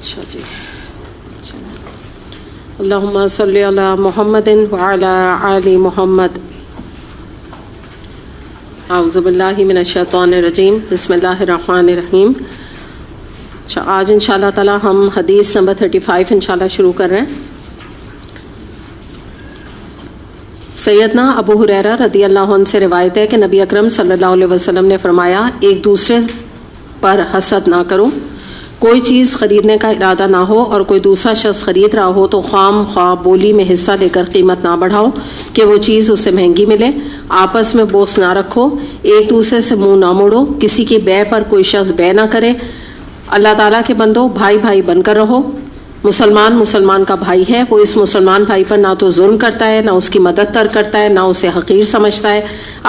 اچھا جی، اللہم صلی علی محمد وعلی آل محمد. اعوذ باللہ من الشیطان الرجیم، بسم اللہ الرحمن الرحیم. اچھا، آج انشاءاللہ تعالی ہم حدیث نمبر 35 انشاءاللہ شروع کر رہے ہیں. سیدنا ابو ہریرہ رضی اللہ عنہ سے روایت ہے کہ نبی اکرم صلی اللہ علیہ وسلم نے فرمایا، ایک دوسرے پر حسد نہ کرو. کوئی چیز خریدنے کا ارادہ نہ ہو اور کوئی دوسرا شخص خرید رہا ہو تو خام خواہ بولی میں حصہ لے کر قیمت نہ بڑھاؤ کہ وہ چیز اسے مہنگی ملے. آپس میں بوس نہ رکھو، ایک دوسرے سے منہ نہ موڑو، کسی کی بے پر کوئی شخص بے نہ کرے. اللہ تعالیٰ کے بندو، بھائی بھائی بن کر رہو. مسلمان مسلمان کا بھائی ہے، وہ اس مسلمان بھائی پر نہ تو ظلم کرتا ہے، نہ اس کی مدد کرتا ہے، نہ اسے حقیر سمجھتا ہے.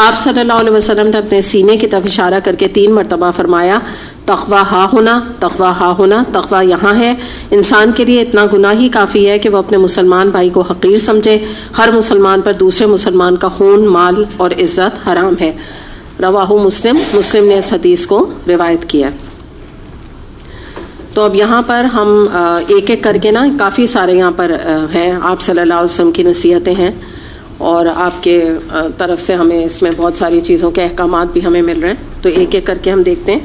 آپ صلی اللہ علیہ وسلم نے اپنے سینے کی طرف اشارہ کر کے 3 مرتبہ فرمایا، تقویٰ ہاں ہونا، تقویٰ ہاں ہونا. تقویٰ یہاں ہے. انسان کے لیے اتنا گناہ ہی کافی ہے کہ وہ اپنے مسلمان بھائی کو حقیر سمجھے. ہر مسلمان پر دوسرے مسلمان کا خون، مال اور عزت حرام ہے. رواہ مسلم، مسلم نے اس حدیث کو روایت کیا. تو اب یہاں پر ہم ایک ایک کر کے نا، کافی سارے یہاں پر ہیں، آپ صلی اللہ علیہ وسلم کی نصیحتیں ہیں اور آپ کے طرف سے ہمیں اس میں بہت ساری چیزوں کے احکامات بھی ہمیں مل رہے ہیں. تو ایک ایک کر کے ہم دیکھتے ہیں.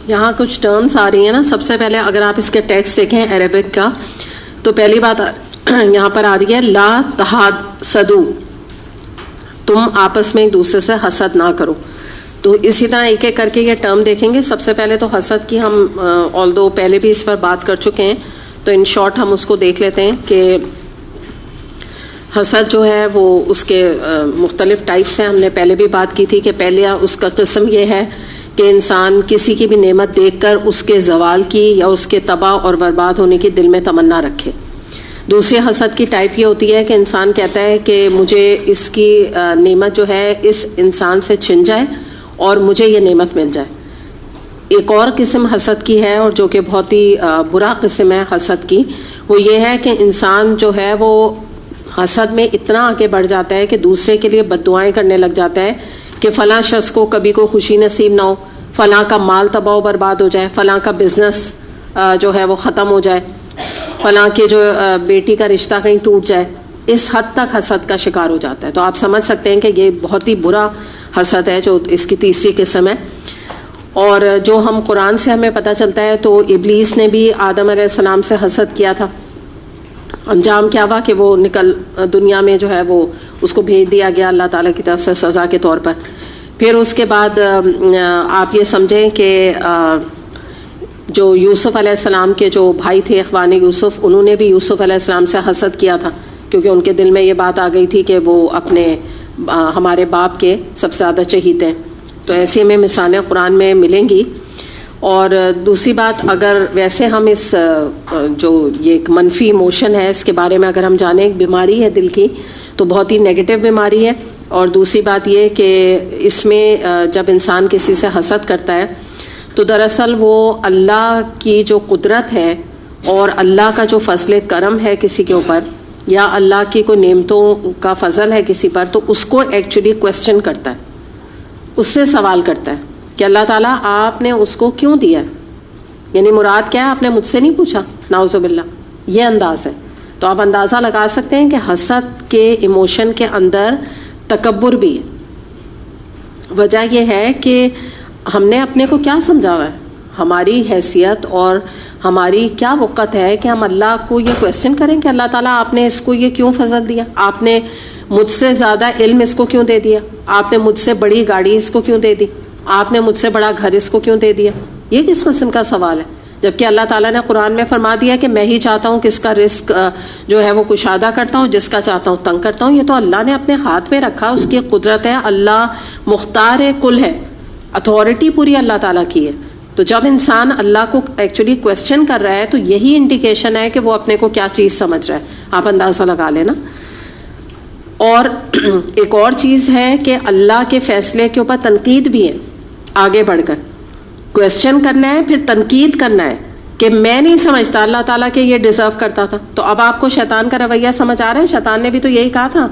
یہاں کچھ ٹرمز آ رہی ہیں نا. سب سے پہلے اگر آپ اس کے ٹیکسٹ دیکھیں عربک کا، تو پہلی بات یہاں پر آ رہی ہے لا تحاسدوا، تم آپس میں ایک دوسرے سے حسد نہ کرو. تو اسی طرح ایک ایک کر کے یہ ٹرم دیکھیں گے. سب سے پہلے تو حسد کی ہم آلدو پہلے بھی اس پر بات کر چکے ہیں، تو ان شارٹ ہم اس کو دیکھ لیتے ہیں کہ حسد جو ہے وہ اس کے مختلف ٹائپس ہیں. ہم نے پہلے بھی بات کی تھی کہ پہلے اس کا قسم یہ ہے کہ انسان کسی کی بھی نعمت دیکھ کر اس کے زوال کی یا اس کے تباہ اور برباد ہونے کی دل میں تمنا رکھے. دوسری حسد کی ٹائپ یہ ہوتی ہے کہ انسان کہتا ہے کہ مجھے اس کی نعمت جو ہے اس انسان سے چھن جائے اور مجھے یہ نعمت مل جائے. ایک اور قسم حسد کی ہے، اور جو کہ بہت ہی برا قسم ہے حسد کی، وہ یہ ہے کہ انسان جو ہے وہ حسد میں اتنا آگے بڑھ جاتا ہے کہ دوسرے کے لیے بد دعائیں کرنے لگ جاتا ہے کہ فلاں شخص کو کبھی کوئی خوشی نصیب نہ ہو، فلاں کا مال تباہ و برباد ہو جائے، فلاں کا بزنس جو ہے وہ ختم ہو جائے، فلاں کے جو بیٹی کا رشتہ کہیں ٹوٹ جائے. اس حد تک حسد کا شکار ہو جاتا ہے. تو آپ سمجھ سکتے ہیں کہ یہ بہت ہی برا حسد ہے جو اس کی تیسری قسم ہے. اور جو ہم قرآن سے ہمیں پتہ چلتا ہے تو ابلیس نے بھی آدم علیہ السلام سے حسد کیا تھا. انجام کیا ہوا کہ وہ نکل دنیا میں جو ہے وہ اس کو بھیج دیا گیا اللہ تعالیٰ کی طرف سے سزا کے طور پر. پھر اس کے بعد آپ یہ سمجھیں کہ جو یوسف علیہ السلام کے جو بھائی تھے اخوان یوسف، انہوں نے بھی یوسف علیہ السلام سے حسد کیا تھا، کیونکہ ان کے دل میں یہ بات آ گئی تھی کہ وہ اپنے ہمارے باپ کے سب سے زیادہ چہیتے ہیں. تو ایسی ہمیں مثالیں قرآن میں ملیں گی. اور دوسری بات، اگر ویسے ہم اس جو یہ ایک منفی ایموشن ہے اس کے بارے میں اگر ہم جانیں، ایک بیماری ہے دل کی، تو بہت ہی نیگیٹو بیماری ہے. اور دوسری بات یہ کہ اس میں جب انسان کسی سے حسد کرتا ہے تو دراصل وہ اللہ کی جو قدرت ہے اور اللہ کا جو فضل کرم ہے کسی کے اوپر، یا اللہ کی کوئی نعمتوں کا فضل ہے کسی پر، تو اس کو ایکچولی کویسچن کرتا ہے، اس سے سوال کرتا ہے کہ اللہ تعالیٰ آپ نے اس کو کیوں دیا، یعنی مراد کیا ہے، آپ نے مجھ سے نہیں پوچھا، نعوذ باللہ. یہ انداز ہے. تو آپ اندازہ لگا سکتے ہیں کہ حسد کے ایموشن کے اندر تکبر بھی ہے. وجہ یہ ہے کہ ہم نے اپنے کو کیا سمجھا ہوا ہے، ہماری حیثیت اور ہماری کیا وقت ہے کہ ہم اللہ کو یہ کویسچن کریں کہ اللہ تعالیٰ آپ نے اس کو یہ کیوں فضل دیا، آپ نے مجھ سے زیادہ علم اس کو کیوں دے دیا، آپ نے مجھ سے بڑی گاڑی اس کو کیوں دے دی، آپ نے مجھ سے بڑا گھر اس کو کیوں دے دیا. یہ کس قسم کا سوال ہے، جبکہ اللہ تعالیٰ نے قرآن میں فرما دیا کہ میں ہی چاہتا ہوں کس کا رزق جو ہے وہ کشادہ کرتا ہوں، جس کا چاہتا ہوں تنگ کرتا ہوں. یہ تو اللہ نے اپنے ہاتھ میں رکھا، اس کی قدرت ہے. اللہ مختار کل ہے، اتھارٹی پوری اللہ تعالیٰ کی ہے. تو جب انسان اللہ کو ایکچولی کویسچن کر رہا ہے تو یہی انڈیکیشن ہے کہ وہ اپنے کو کیا چیز سمجھ رہا ہے. آپ اندازہ لگا لینا. اور ایک اور چیز ہے کہ اللہ کے فیصلے کے اوپر تنقید بھی ہے. آگے بڑھ کر کویسچن کرنا ہے، پھر تنقید کرنا ہے کہ میں نہیں سمجھتا اللہ تعالیٰ کہ یہ ڈیزرو کرتا تھا. تو اب آپ کو شیطان کا رویہ سمجھ آ رہا ہے. شیطان نے بھی تو یہی کہا تھا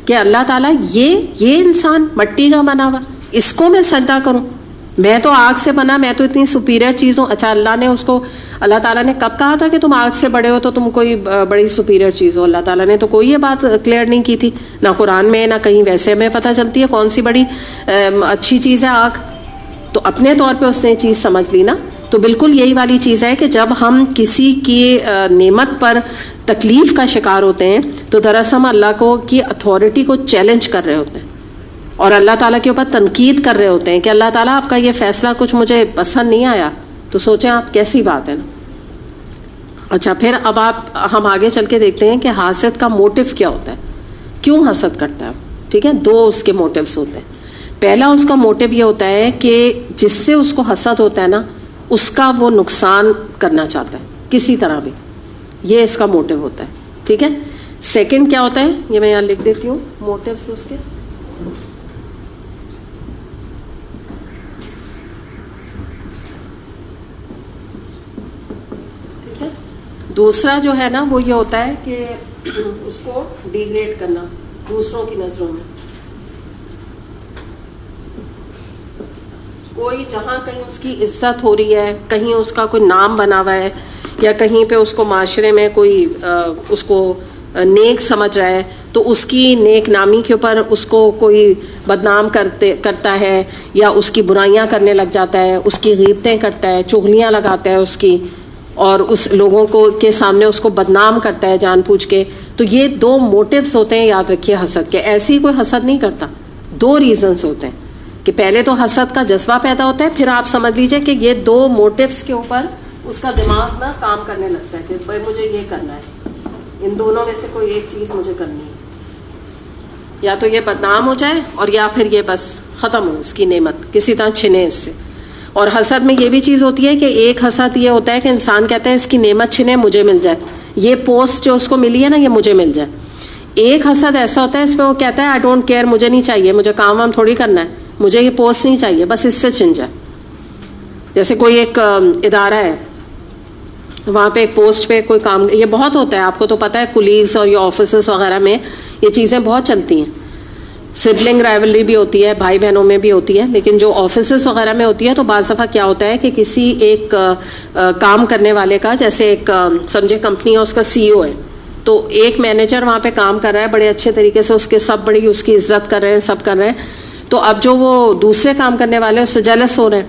کہ اللہ تعالیٰ یہ انسان مٹی کا بنا ہوا، اس کو میں سجدہ کروں. میں تو آگ سے بنا, میں تو اتنی سپیریئر چیز ہوں. اچھا اللہ نے اس کو, اللہ تعالیٰ نے کب کہا تھا کہ تم آگ سے بڑے ہو تو تم کوئی بڑی سپیریئر چیز ہو؟ اللہ تعالیٰ نے تو کوئی یہ بات کلیئر نہیں کی تھی, نہ قرآن میں نہ کہیں ویسے ہمیں پتہ چلتی ہے کون سی بڑی اچھی چیز ہے آگ. تو اپنے طور پہ اس نے چیز سمجھ لی نا. تو بالکل یہی والی چیز ہے کہ جب ہم کسی کی نعمت پر تکلیف کا شکار ہوتے ہیں تو دراصل ہم اللہ کو کی اتھارٹی کو چیلنج کر رہے ہوتے ہیں اور اللہ تعالیٰ کے اوپر تنقید کر رہے ہوتے ہیں کہ اللہ تعالیٰ آپ کا یہ فیصلہ کچھ مجھے پسند نہیں آیا. تو سوچیں آپ کیسی بات ہے نا. اچھا پھر اب ہم آگے چل کے دیکھتے ہیں کہ حاسد کا موٹو کیا ہوتا ہے, کیوں حسد کرتا ہے. ٹھیک ہے, دو اس کے موٹیوز ہوتے ہیں. پہلا اس کا موٹو یہ ہوتا ہے کہ جس سے اس کو حسد ہوتا ہے نا اس کا وہ نقصان کرنا چاہتا ہے کسی طرح بھی, یہ اس کا موٹو ہوتا ہے. ٹھیک ہے. سیکنڈ کیا ہوتا ہے, یہ میں یہاں لکھ دیتی ہوں موٹیوز اس کے. دوسرا جو ہے نا وہ یہ ہوتا ہے کہ اس کو ڈیگریڈ کرنا دوسروں کی نظروں میں. کوئی جہاں کہیں اس کی عزت ہو رہی ہے, کہیں اس کا کوئی نام بنا ہوا ہے, یا کہیں پہ اس کو معاشرے میں کوئی اس کو نیک سمجھ رہا ہے تو اس کی نیک نامی کے اوپر اس کو کوئی بدنام کرتا ہے یا اس کی برائیاں کرنے لگ جاتا ہے, اس کی غیبتیں کرتا ہے, چغلیاں لگاتا ہے اس کی, اور اس لوگوں کو کے سامنے اس کو بدنام کرتا ہے جان پوچھ کے. تو یہ دو موٹیوز ہوتے ہیں, یاد رکھیے حسد کے. ایسے ہی کوئی حسد نہیں کرتا, دو ریزنز ہوتے ہیں کہ پہلے تو حسد کا جذبہ پیدا ہوتا ہے, پھر آپ سمجھ لیجئے کہ یہ دو موٹیوز کے اوپر اس کا دماغ نا کام کرنے لگتا ہے کہ بھائی مجھے یہ کرنا ہے, ان دونوں میں سے کوئی ایک چیز مجھے کرنی ہے, یا تو یہ بدنام ہو جائے اور یا پھر یہ بس ختم ہو اس کی نعمت کسی طرح چھنے اس سے. اور حسد میں یہ بھی چیز ہوتی ہے کہ ایک حسد یہ ہوتا ہے کہ انسان کہتا ہے اس کی نعمت چھنے مجھے مل جائے, یہ پوسٹ جو اس کو ملی ہے نا یہ مجھے مل جائے. ایک حسد ایسا ہوتا ہے اس میں وہ کہتا ہے آئی ڈونٹ کیئر, مجھے نہیں چاہیے, مجھے کام وام تھوڑی کرنا ہے, مجھے یہ پوسٹ نہیں چاہیے, بس اس سے چھن جائے. جیسے کوئی ایک ادارہ ہے, وہاں پہ ایک پوسٹ پہ کوئی کام, یہ بہت ہوتا ہے آپ کو تو پتہ ہے, کولیگز اور یہ آفیسز وغیرہ میں یہ چیزیں بہت چلتی ہیں. سبلنگ رائولری بھی ہوتی ہے, بھائی بہنوں میں بھی ہوتی ہے, لیکن جو آفیسز وغیرہ میں ہوتی ہے تو بعض دفعہ کیا ہوتا ہے کہ کسی ایک کام کرنے والے کا, جیسے ایک سمجھے کمپنی ہے, اس کا سی او ہے, تو ایک مینیجر وہاں پہ کام کر رہا ہے بڑے اچھے طریقے سے, اس کے سب بڑی اس کی عزت کر رہے ہیں, سب کر رہے ہیں. تو اب جو وہ دوسرے کام کرنے والے ہیں اس سے جیلس ہو رہے ہیں.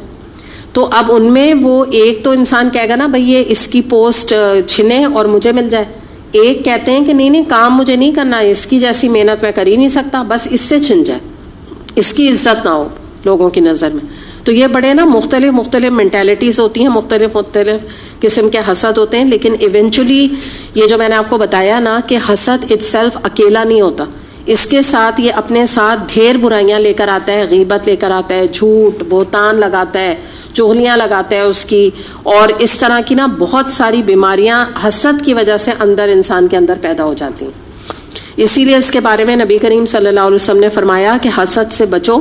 تو اب ان میں وہ ایک تو انسان کہے گا نا بھائی یہ اس کی پوسٹ چھنے اور مجھے مل جائے, ایک کہتے ہیں کہ نہیں کام مجھے نہیں کرنا, اس کی جیسی محنت میں کر ہی نہیں سکتا, بس اس سے چھن جائے, اس کی عزت نہ ہو لوگوں کی نظر میں. تو یہ بڑے نا مختلف مینٹیلٹیز ہوتی ہیں, مختلف قسم کے حسد ہوتے ہیں. لیکن ایونچولی یہ جو میں نے آپ کو بتایا نا کہ حسد اٹ سیلف اکیلا نہیں ہوتا, اس کے ساتھ یہ اپنے ساتھ ڈھیر برائیاں لے کر آتا ہے, غیبت لے کر آتا ہے, جھوٹ بہتان لگاتا ہے, چغلیاں لگاتا ہے اس کی, اور اس طرح کی نا بہت ساری بیماریاں حسد کی وجہ سے اندر انسان کے اندر پیدا ہو جاتی ہیں. اسی لیے اس کے بارے میں نبی کریم صلی اللہ علیہ وسلم نے فرمایا کہ حسد سے بچو,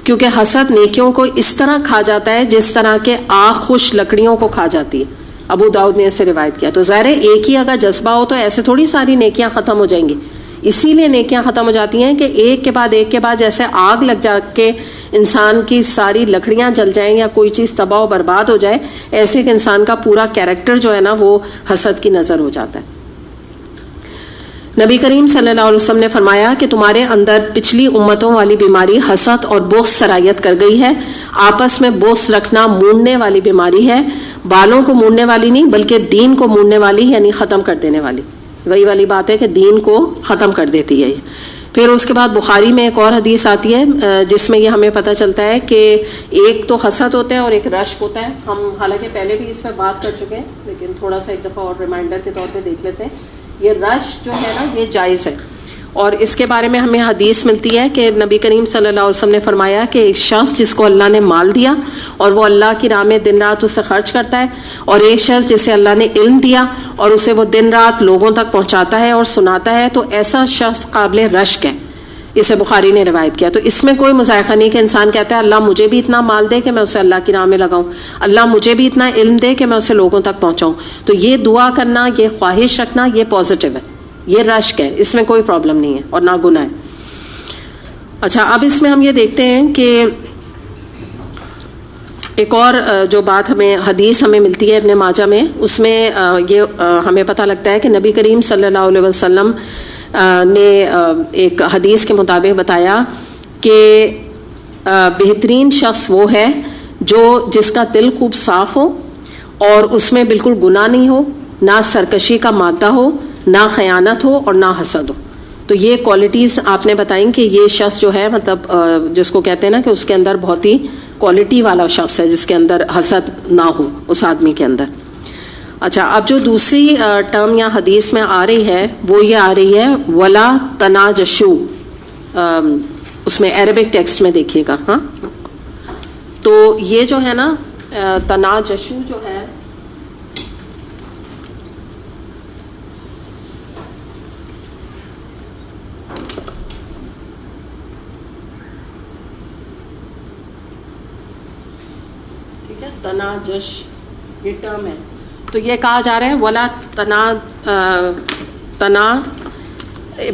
کیونکہ حسد نیکیوں کو اس طرح کھا جاتا ہے جس طرح کے آگ خشک لکڑیوں کو کھا جاتی ہے. ابو داؤد نے اسے روایت کیا. تو ظاہر ہے ایک ہی اگر جذبہ ہو تو ایسے تھوڑی ساری نیکیاں ختم ہو جائیں گی. اسی لیے نیکیاں ختم ہو جاتی ہیں کہ ایک کے بعد جیسے آگ لگ جا کے انسان کی ساری لکڑیاں جل جائیں یا کوئی چیز تباہ و برباد ہو جائے, ایسے کہ انسان کا پورا کیریکٹر جو ہے نا وہ حسد کی نظر ہو جاتا ہے. نبی کریم صلی اللہ علیہ وسلم نے فرمایا کہ تمہارے اندر پچھلی امتوں والی بیماری حسد اور بغض سرایت کر گئی ہے. آپس میں بغض رکھنا مونڈنے والی بیماری ہے, بالوں کو مونڈنے والی نہیں بلکہ دین کو مونڈنے والی, یعنی ختم کر دینے والی. وہی والی بات ہے کہ دین کو ختم کر دیتی ہے. پھر اس کے بعد بخاری میں ایک اور حدیث آتی ہے جس میں یہ ہمیں پتہ چلتا ہے کہ ایک تو حسد ہوتا ہے اور ایک رشک ہوتا ہے. ہم حالانکہ پہلے بھی اس پہ بات کر چکے ہیں لیکن تھوڑا سا ایک دفعہ اور ریمائنڈر کے طور پہ دیکھ لیتے ہیں. یہ رشک جو ہے نا یہ جائز ہے, اور اس کے بارے میں ہمیں حدیث ملتی ہے کہ نبی کریم صلی اللہ علیہ وسلم نے فرمایا کہ ایک شخص جس کو اللہ نے مال دیا اور وہ اللہ کی راہ میں دن رات اسے خرچ کرتا ہے, اور ایک شخص جسے اللہ نے علم دیا اور اسے وہ دن رات لوگوں تک پہنچاتا ہے اور سناتا ہے, تو ایسا شخص قابل رشک ہے. اسے بخاری نے روایت کیا. تو اس میں کوئی مذائقہ نہیں کہ انسان کہتا ہے اللہ مجھے بھی اتنا مال دے کہ میں اسے اللہ کی راہ میں لگاؤں, اللہ مجھے بھی اتنا علم دے کہ میں اسے لوگوں تک پہنچاؤں. تو یہ دعا کرنا, یہ خواہش رکھنا, یہ پازیٹیو ہے, یہ رشک ہے, اس میں کوئی پرابلم نہیں ہے اور نہ گناہ ہے. اچھا اب اس میں ہم یہ دیکھتے ہیں کہ ایک اور جو بات حدیث ہمیں ملتی ہے ابن ماجہ میں، اس میں یہ ہمیں پتہ لگتا ہے کہ نبی کریم صلی اللہ علیہ وسلم نے ایک حدیث کے مطابق بتایا کہ بہترین شخص وہ ہے جس کا دل خوب صاف ہو اور اس میں بالکل گناہ نہیں ہو، نہ سرکشی کا مادہ ہو، نہ خیانت ہو اور نہ حسد ہو. تو یہ کوالٹیز آپ نے بتائیں کہ یہ شخص جو ہے مطلب جس کو کہتے ہیں نا کہ اس کے اندر بہت ہی کوالٹی والا شخص ہے، جس کے اندر حسد نہ ہو اس آدمی کے اندر. اچھا، اب جو دوسری ٹرم یا حدیث میں آ رہی ہے وہ یہ آ رہی ہے ولا تناجشو. اس میں عربک ٹیکسٹ میں دیکھیے گا. ہاں، تو یہ جو ہے نا تناجشو جو ہے تناجش یہ ٹرم ہے، تو یہ کہا جا رہا ہے ولا تنا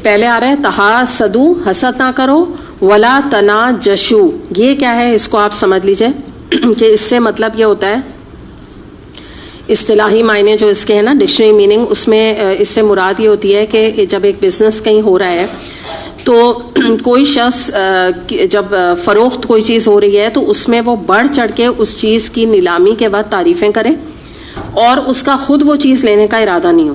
پہلے آ رہا ہے تحاسدو، حسد نہ کرو، ولا تناجشو. یہ کیا ہے اس کو آپ سمجھ لیجئے کہ اس سے مطلب یہ ہوتا ہے، اصطلاحی معنی جو اس کے ہیں نا ڈکشنری میننگ، اس میں اس سے مراد یہ ہوتی ہے کہ جب ایک بزنس کہیں ہو رہا ہے تو کوئی شخص جب فروخت کوئی چیز ہو رہی ہے تو اس میں وہ بڑھ چڑھ کے اس چیز کی نیلامی کے بعد تعریفیں کرے اور اس کا خود وہ چیز لینے کا ارادہ نہیں ہو،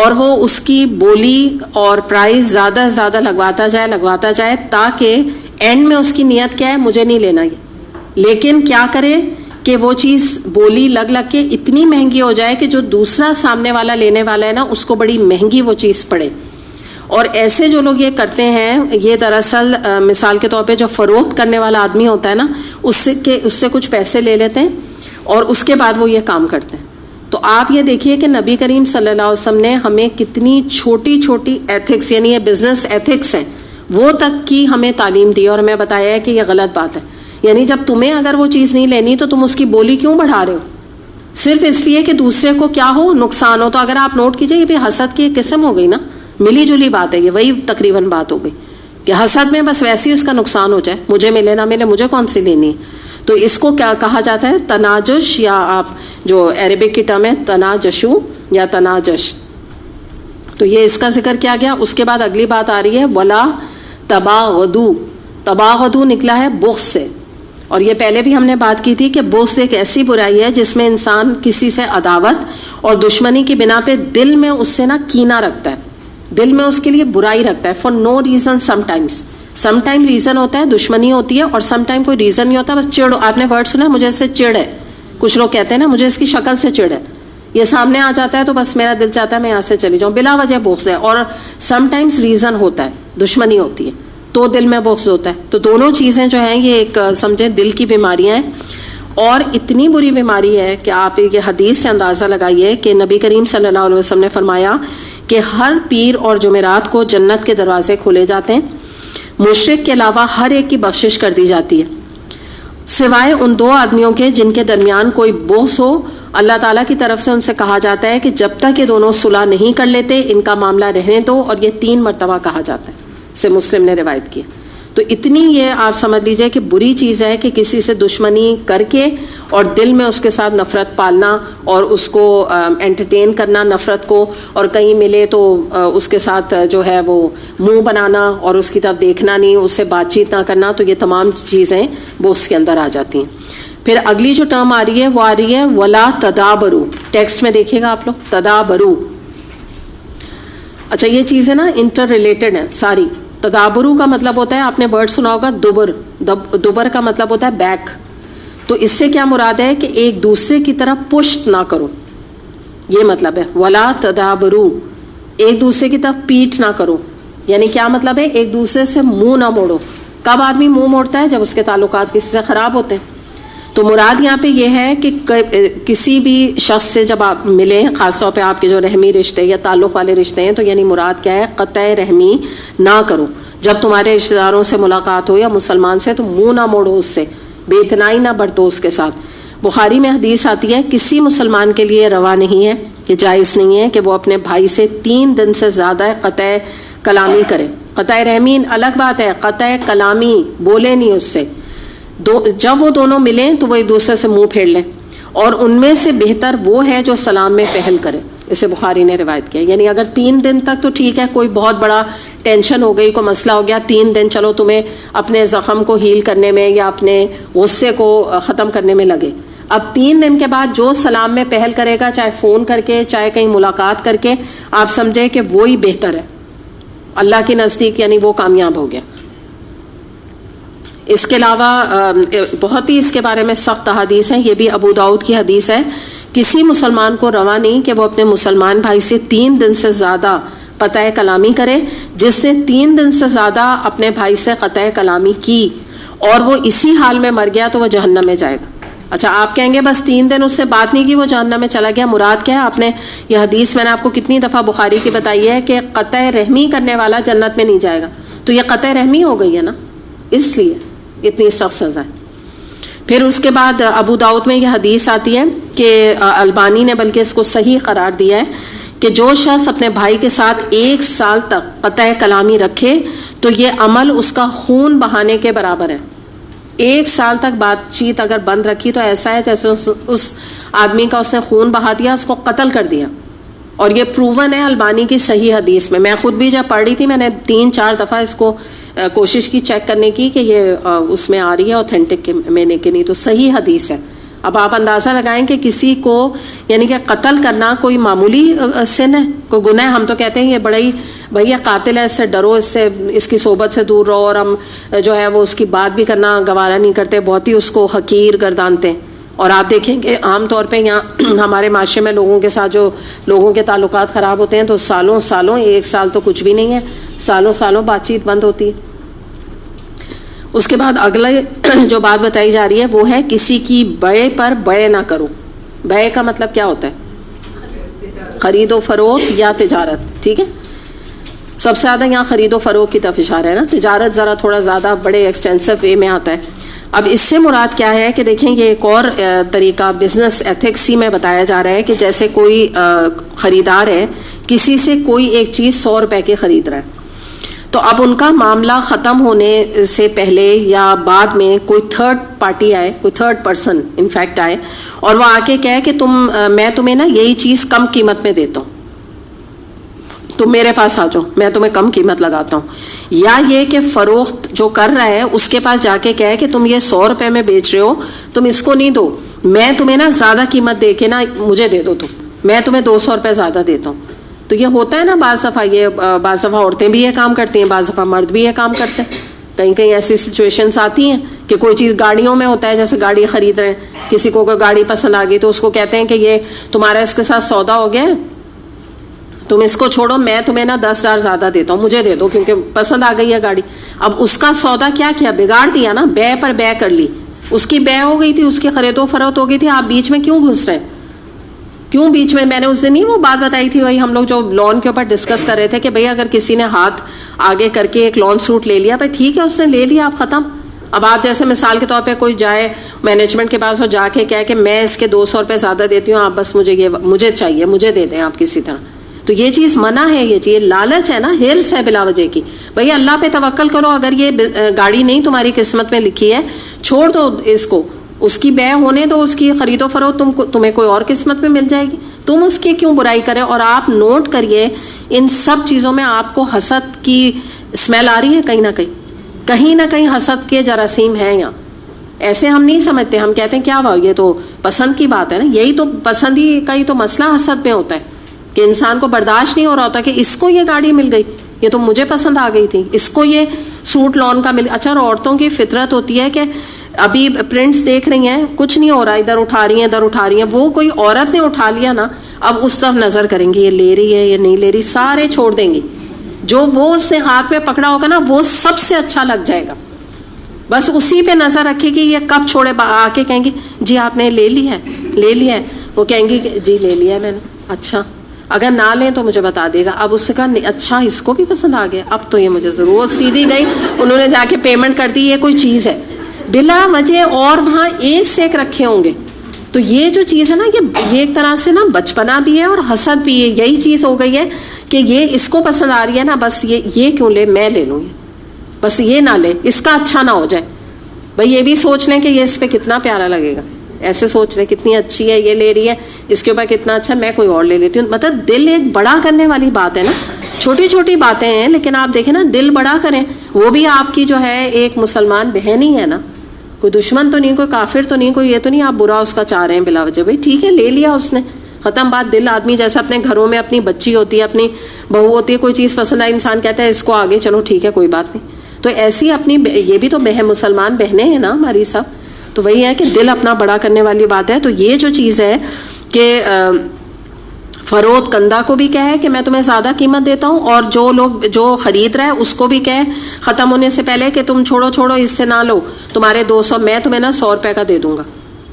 اور وہ اس کی بولی اور پرائز زیادہ سے زیادہ لگواتا جائے تاکہ اینڈ میں اس کی نیت کیا ہے، مجھے نہیں لینا یہ، لیکن کیا کرے کہ وہ چیز بولی لگ کے اتنی مہنگی ہو جائے کہ جو دوسرا سامنے والا لینے والا ہے نا اس کو بڑی مہنگی وہ چیز پڑے. اور ایسے جو لوگ یہ کرتے ہیں، یہ دراصل مثال کے طور پہ جو فروخت کرنے والا آدمی ہوتا ہے نا اس سے کچھ پیسے لے لیتے ہیں اور اس کے بعد وہ یہ کام کرتے ہیں. تو آپ یہ دیکھیے کہ نبی کریم صلی اللہ علیہ وسلم نے ہمیں کتنی چھوٹی چھوٹی ایتھکس، یعنی یہ بزنس ایتھکس ہیں، وہ تک کی ہمیں تعلیم دی اور ہمیں بتایا ہے کہ یہ غلط بات ہے. یعنی جب تمہیں اگر وہ چیز نہیں لینی تو تم اس کی بولی کیوں بڑھا رہے ہو؟ صرف اس لیے کہ دوسرے کو کیا ہو، نقصان ہو. تو اگر آپ نوٹ کیجئے، یہ بھی حسد کی ایک قسم ہو گئی نا، ملی جلی بات ہے یہ، وہی تقریباً بات ہو گئی کہ حسد میں بس ویسے ہی اس کا نقصان ہو جائے، مجھے ملے نہ ملے مجھے کون سی لینی ہے. تو اس کو کیا کہا جاتا ہے؟ تناجش، یا آپ جو عربک کی ٹرم ہے تناجشو یا تناجش. تو یہ اس کا ذکر کیا گیا. اس کے بعد اگلی بات آ رہی ہے ولا تباغضو. تباغضو نکلا ہے بغض سے، اور یہ پہلے بھی ہم نے بات کی تھی کہ بغض ایک ایسی برائی ہے جس میں انسان کسی سے عداوت اور دشمنی کی بنا پہ دل میں اس سے نا کینہ رکھتا ہے، دل میں اس کے لیے برائی رکھتا ہے for no reason. Some time reason ہوتا ہے، دشمنی ہوتی ہے، اور سم ٹائم کوئی ریزن نہیں ہوتا، بس چڑ. آپ نے ورڈ سنا ہے، مجھے اس سے چڑ ہے. کچھ لوگ کہتے ہیں نا مجھے اس کی شکل سے چڑ ہے، یہ سامنے آ جاتا ہے تو بس میرا دل چاہتا ہے میں یہاں سے چلی جاؤں، بلا وجہ بغض ہے. اور سم ٹائمز ریزن ہوتا ہے، دشمنی ہوتی ہے تو دل میں بغض ہوتا ہے. تو دونوں چیزیں جو ہیں یہ ایک سمجھیں دل کی بیماریاں ہیں، اور اتنی بری بیماری ہے کہ آپ یہ حدیث سے اندازہ لگائیے کہ نبی کریم صلی اللہ علیہ وسلم نے فرمایا کہ ہر پیر اور جمعرات کو جنت کے دروازے کھولے جاتے ہیں، مشرک کے علاوہ ہر ایک کی بخشش کر دی جاتی ہے سوائے ان دو آدمیوں کے جن کے درمیان کوئی بغض ہو. اللہ تعالیٰ کی طرف سے ان سے کہا جاتا ہے کہ جب تک یہ دونوں صلح نہیں کر لیتے ان کا معاملہ رہنے دو، اور یہ 3 مرتبہ کہا جاتا ہے، سے مسلم نے روایت کی. تو اتنی یہ آپ سمجھ لیجئے کہ بری چیز ہے کہ کسی سے دشمنی کر کے اور دل میں اس کے ساتھ نفرت پالنا اور اس کو انٹرٹین کرنا نفرت کو، اور کہیں ملے تو اس کے ساتھ جو ہے وہ منہ بنانا اور اس کی طرف دیکھنا نہیں، اس سے بات چیت نہ کرنا. تو یہ تمام چیزیں بغض کے اندر آ جاتی ہیں. پھر اگلی جو ٹرم آ رہی ہے وہ آ رہی ہے ولا تدابرو. ٹیکسٹ میں دیکھیے گا آپ لوگ، تدابرو. اچھا، یہ چیزیں نا انٹر ریلیٹڈ ہیں ساری. تدابرو کا مطلب ہوتا ہے، آپ نے ورڈ سنا ہوگا دبر. دبر کا مطلب ہوتا ہے بیک. تو اس سے کیا مراد ہے کہ ایک دوسرے کی طرف پشت نہ کرو، یہ مطلب ہے ولا تدابرو. ایک دوسرے کی طرف پیٹ نہ کرو، یعنی کیا مطلب ہے؟ ایک دوسرے سے منہ نہ موڑو. کب آدمی منہ موڑتا ہے؟ جب اس کے تعلقات کسی سے خراب ہوتے ہیں. تو مراد یہاں پہ یہ ہے کہ کسی بھی شخص سے جب آپ ملیں، خاص طور پہ آپ کے جو رحمی رشتے یا تعلق والے رشتے ہیں، تو یعنی مراد کیا ہے؟ قطع رحمی نہ کرو. جب تمہارے رشتے داروں سے ملاقات ہو یا مسلمان سے تو منہ نہ موڑو، اس سے بے اتنائی نہ برتو اس کے ساتھ. بخاری میں حدیث آتی ہے کسی مسلمان کے لیے روا نہیں ہے، یہ جائز نہیں ہے کہ وہ اپنے بھائی سے 3 دن سے زیادہ قطع کلامی کرے. قطع رحمی الگ بات ہے، قطع کلامی بولے نہیں اس سے. جب وہ دونوں ملیں تو وہ ایک دوسرے سے منہ پھیر لیں، اور ان میں سے بہتر وہ ہے جو سلام میں پہل کرے. اسے بخاری نے روایت کیا. یعنی اگر 3 دن تک تو ٹھیک ہے، کوئی بہت بڑا ٹینشن ہو گئی، کوئی مسئلہ ہو گیا، 3 دن چلو تمہیں اپنے زخم کو ہیل کرنے میں یا اپنے غصے کو ختم کرنے میں لگے. اب 3 دن کے بعد جو سلام میں پہل کرے گا، چاہے فون کر کے چاہے کہیں ملاقات کر کے، آپ سمجھیں کہ وہی بہتر ہے اللہ کے نزدیک، یعنی وہ کامیاب ہو گیا. اس کے علاوہ بہت ہی اس کے بارے میں سخت احادیث ہیں. یہ بھی ابو داؤد کی حدیث ہے. کسی مسلمان کو روا نہیں کہ وہ اپنے مسلمان بھائی سے 3 دن سے زیادہ قطع کلامی کرے. جس نے 3 دن سے زیادہ اپنے بھائی سے قطع کلامی کی اور وہ اسی حال میں مر گیا تو وہ جہنم میں جائے گا. اچھا آپ کہیں گے بس 3 دن اس سے بات نہیں کی وہ جہنم میں چلا گیا، مراد کیا ہے؟ آپ نے یہ حدیث میں نے آپ کو کتنی دفعہ بخاری کی بتائی ہے کہ قطع رحمی کرنے والا جنت میں نہیں جائے گا. تو یہ قطع رحمی ہو گئی ہے نا، اس لیے اتنی سخت سزا ہے. پھر اس کے بعد ابو داؤد میں یہ حدیث آتی ہے کہ البانی نے بلکہ اس کو صحیح قرار دیا ہے کہ جو شخص اپنے بھائی کے ساتھ 1 سال تک قطع کلامی رکھے تو یہ عمل اس کا خون بہانے کے برابر ہے. 1 سال تک بات چیت اگر بند رکھی تو ایسا ہے جیسے اس آدمی کا اس نے خون بہا دیا، اس کو قتل کر دیا. اور یہ پروون ہے البانی کی صحیح حدیث میں. میں خود بھی جب پڑھ رہی تھی میں نے 3-4 دفعہ اس کو کوشش کی چیک کرنے کی کہ یہ اس میں آ رہی ہے اوتھینٹک میں نے کہ نہیں. تو صحیح حدیث ہے. اب آپ اندازہ لگائیں کہ کسی کو یعنی کہ قتل کرنا کوئی معمولی سن ہے، کوئی گناہ ہے؟ ہم تو کہتے ہیں یہ بڑا ہی بھیا قاتل ہے، اس سے ڈرو، اس سے اس کی صحبت سے دور رہو، اور ہم جو ہے وہ اس کی بات بھی کرنا گوارا نہیں کرتے، بہت ہی اس کو حقیر گردانتے ہیں. اور آپ دیکھیں کہ عام طور پہ یہاں ہمارے معاشرے میں لوگوں کے ساتھ جو لوگوں کے تعلقات خراب ہوتے ہیں تو سالوں 1 سال تو کچھ بھی نہیں ہے، سالوں بات چیت بند ہوتی ہے. اس کے بعد اگلے جو بات بتائی جا رہی ہے وہ ہے کسی کی بیع پر بیع نہ کرو. بیع کا مطلب کیا ہوتا ہے؟ خرید و فروخت یا تجارت. ٹھیک ہے، سب سے زیادہ یہاں خرید و فروخت کی طرف اشارہ ہے نا، تجارت ذرا تھوڑا زیادہ بڑے ایکسٹینسو وے میں آتا ہے. اب اس سے مراد کیا ہے کہ دیکھیں یہ ایک اور طریقہ بزنس ایتھکس ہی میں بتایا جا رہا ہے کہ جیسے کوئی خریدار ہے کسی سے کوئی ایک چیز 100 روپے کی خرید رہا ہے، تو اب ان کا معاملہ ختم ہونے سے پہلے یا بعد میں کوئی تھرڈ پارٹی آئے، کوئی تھرڈ پرسن انفیکٹ آئے اور وہ آ کے کہے کہ میں تمہیں نا یہی چیز کم قیمت میں دیتا ہوں، تم میرے پاس آ جاؤ، میں تمہیں کم قیمت لگاتا ہوں. یا یہ کہ فروخت جو کر رہا ہے اس کے پاس جا کے کہے کہ تم یہ 100 روپے میں بیچ رہے ہو، تم اس کو نہیں دو، میں تمہیں نا زیادہ قیمت دے کے نا مجھے دے دو، میں تمہیں 200 روپے زیادہ دیتا ہوں. تو یہ ہوتا ہے نا بعض دفعہ عورتیں بھی یہ کام کرتی ہیں، بعض دفعہ مرد بھی یہ کام کرتے ہیں. کہیں ایسی سچویشنز آتی ہیں کہ کوئی چیز گاڑیوں میں ہوتا ہے، جیسے گاڑی خرید رہے ہیں، کسی کو کوئی گاڑی پسند آ گئی تو اس کو کہتے ہیں کہ یہ تمہارا اس کے ساتھ سودا ہو گیا ہے، تم اس کو چھوڑو، میں تمہیں نا 10,000 زیادہ دیتا ہوں، مجھے دے دو کیونکہ پسند آ گئی ہے گاڑی. اب اس کا سودا کیا بگاڑ دیا نا، بے پر بے کر لی، اس کی بے ہو گئی تھی، اس کی خرید و فروخت ہو گئی تھی، آپ بیچ میں کیوں گھس رہے ہیں؟ کیوں بیچ میں نے اس دن نہیں وہ بات بتائی تھی، وہی ہم لوگ جو لون کے اوپر ڈسکس کر رہے تھے کہ بھئی اگر کسی نے ہاتھ آگے کر کے ایک لون سوٹ لے لیا، بھائی ٹھیک ہے اس نے لے لیا، آپ ختم. اب آپ جیسے مثال کے طور پہ کوئی جائے مینجمنٹ کے پاس اور جا کے کہے کہ میں اس کے 200 روپے زیادہ دیتی ہوں، آپ بس مجھے چاہیے، مجھے دے دیں آپ کسی طرح. تو یہ چیز منع ہے، یہ چیز لالچ ہے نا، ہرس ہے بلا وجہ کی. بھئی اللہ پہ توکل کرو، اگر یہ گاڑی نہیں تمہاری قسمت میں لکھی ہے چھوڑ دو اس کو، اس کی بے ہونے دو، اس کی خرید و فروخت تمہیں کوئی اور قسمت میں مل جائے گی. تم اس کی کیوں برائی کرے؟ اور آپ نوٹ کریے ان سب چیزوں میں آپ کو حسد کی اسمیل آ رہی ہے، کہیں نہ کہیں حسد کے جراثیم ہیں. یہاں ایسے ہم نہیں سمجھتے، ہم کہتے ہیں کیا ہوا، یہ تو پسند کی بات ہے نا. یہی تو پسندی کا ہی تو مسئلہ حسد میں ہوتا ہے کہ انسان کو برداشت نہیں ہو رہا ہوتا کہ اس کو یہ گاڑی مل گئی، یہ تو مجھے پسند آ گئی تھی، اس کو یہ سوٹ لون کا مل. اچھا، اور عورتوں کی فطرت ہوتی ہے کہ ابھی پرنٹس دیکھ رہی ہیں، کچھ نہیں ہو رہا، ادھر اٹھا رہی ہیں، وہ کوئی عورت نے اٹھا لیا نا، اب اس طرف نظر کریں گی، یہ لے رہی ہے یہ نہیں لے رہی، سارے چھوڑ دیں گی. جو وہ اس نے ہاتھ میں پکڑا ہوگا نا وہ سب سے اچھا لگ جائے گا، بس اسی پہ نظر رکھے گی. یہ کب چھوڑے، آ کے کہیں گی جی آپ نے لے لیا ہے، وہ کہیں گی جی لے لیا ہے میں نے. اچھا، اگر نہ لیں تو مجھے بتا دے گا. اب اس سے کہا اچھا اس کو بھی پسند آ گیا، اب تو یہ مجھے ضرور. سیدھی گئی، انہوں نے جا کے پیمنٹ کر دی. یہ کوئی چیز ہے بلا وجہ، اور وہاں ایک سے ایک رکھے ہوں گے. تو یہ جو چیز ہے نا، یہ ایک طرح سے نا بچپنا بھی ہے اور حسد بھی ہے. یہی چیز ہو گئی ہے کہ یہ اس کو پسند آ رہی ہے نا، بس یہ کیوں لے، میں لے لوں، بس یہ نہ لے، اس کا اچھا نہ ہو جائے. بھائی یہ بھی سوچ لیں کہ یہ اس پہ کتنا پیارا لگے گا, ایسے سوچ رہے کتنی اچھی ہے, یہ لے رہی ہے, اس کے اوپر کتنا اچھا, میں کوئی اور لے لیتی ہوں. مطلب دل ایک بڑا کرنے والی بات ہے نا, چھوٹی چھوٹی باتیں ہیں لیکن آپ دیکھیں نا دل بڑا کریں. وہ بھی آپ کی جو ہے ایک مسلمان بہن ہی ہے نا, کوئی دشمن تو نہیں, کوئی کافر تو نہیں, کوئی یہ تو نہیں آپ برا اس کا چاہ رہے ہیں بلا وجہ. بھائی ٹھیک ہے لے لیا اس نے, ختم بات. دل آدمی جیسا اپنے گھروں میں اپنی بچی ہوتی ہے, اپنی بہو ہوتی ہے, کوئی چیز پسند آئی انسان کہتا ہے اس کو آگے چلو ٹھیک ہے کوئی بات نہیں. تو ایسی اپنی یہ بھی تو مسلمان بہنیں ہیں نا ہماری سب. تو وہی ہے کہ دل اپنا بڑا کرنے والی بات ہے. تو یہ جو چیز ہے کہ فروخت کندہ کو بھی کہے کہ میں تمہیں زیادہ قیمت دیتا ہوں, اور جو لوگ جو خرید رہا ہے اس کو بھی کہے ختم ہونے سے پہلے کہ تم چھوڑو اس سے نہ لو, تمہارے 200 میں تمہیں نا 100 روپے کا دے دوں گا.